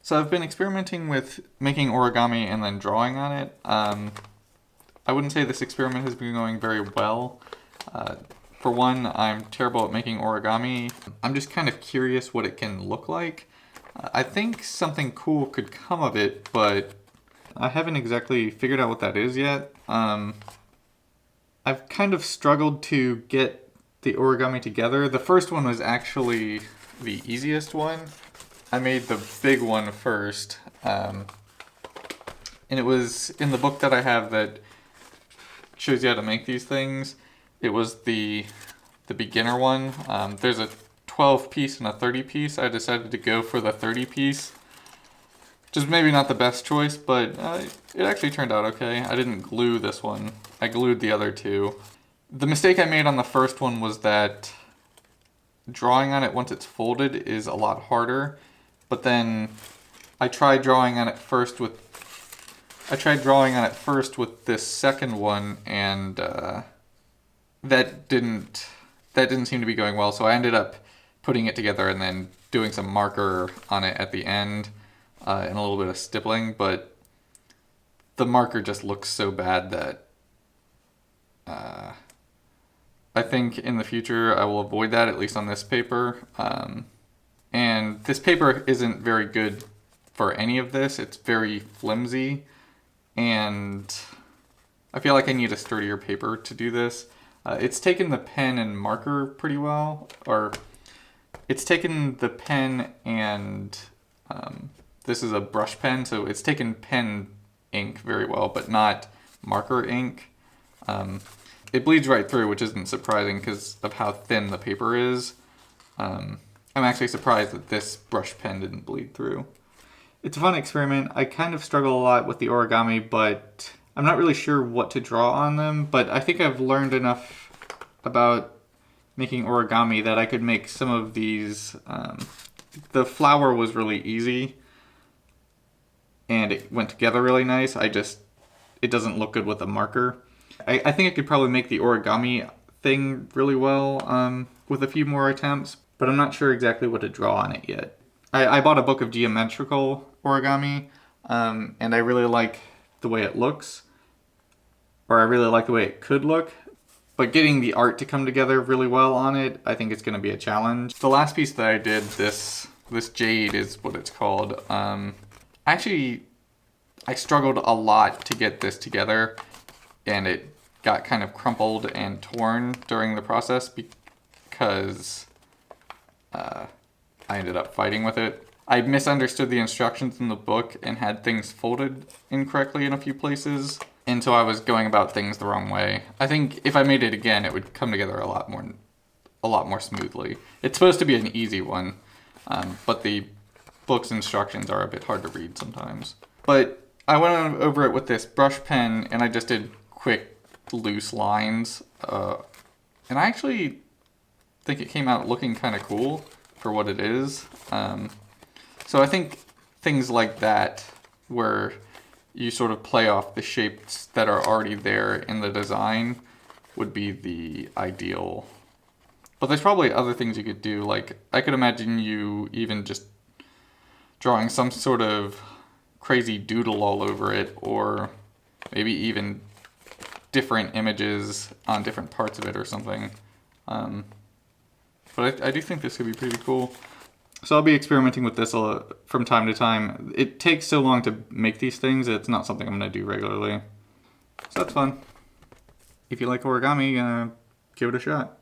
So I've been experimenting with making origami and then drawing on it. I wouldn't say this experiment has been going very well. For one, I'm terrible at making origami. I'm just kind of curious what it can look like. I think something cool could come of it, but I haven't exactly figured out what that is yet. I've kind of struggled to get the origami together. The first one was actually the easiest one. I made the big one first, and it was in the book that I have that shows you how to make these things. It was the beginner one. There's a 12 piece and a 30 piece. I decided to go for the 30 piece. Which is maybe not the best choice, but it actually turned out okay. I didn't glue this one. I glued the other two. The mistake I made on the first one was that drawing on it once it's folded is a lot harder. But then I tried drawing on it first with this second one, and that didn't seem to be going well. So I ended up putting it together and then doing some marker on it at the end and a little bit of stippling. But the marker just looks so bad that I think in the future I will avoid that, at least on this paper. And this paper isn't very good for any of this. It's very flimsy, and I feel like I need a sturdier paper to do this. It's taken the pen and marker pretty well, or it's taken the pen and this is a brush pen, so it's taken pen ink very well, but not marker ink. It bleeds right through, which isn't surprising because of how thin the paper is. I'm actually surprised that this brush pen didn't bleed through. It's a fun experiment. I kind of struggle a lot with the origami, but I'm not really sure what to draw on them. But I think I've learned enough about making origami that I could make some of these. The flower was really easy, and it went together really nice. It doesn't look good with a marker. I think I could probably make the origami thing really well with a few more attempts, but I'm not sure exactly what to draw on it yet. I bought a book of geometrical origami, and I really like the way it looks, or I really like the way it could look, but getting the art to come together really well on it, I think it's going to be a challenge. The last piece that I did, this jade is what it's called. Actually, I struggled a lot to get this together, and it got kind of crumpled and torn during the process because I ended up fighting with it. I misunderstood the instructions in the book and had things folded incorrectly in a few places, and so I was going about things the wrong way. I think if I made it again, it would come together a lot more smoothly. It's supposed to be an easy one, but the book's instructions are a bit hard to read sometimes. But I went over it with this brush pen, and I just did quick, loose lines, and I actually think it came out looking kind of cool for what it is. So I think things like that, where you sort of play off the shapes that are already there in the design, would be the ideal. But there's probably other things you could do. Like, I could imagine you even just drawing some sort of crazy doodle all over it, or maybe even different images on different parts of it or something. But I do think this could be pretty cool. So I'll be experimenting with this from time to time. It takes so long to make these things, it's not something I'm going to do regularly. So that's fun. If you like origami, give it a shot.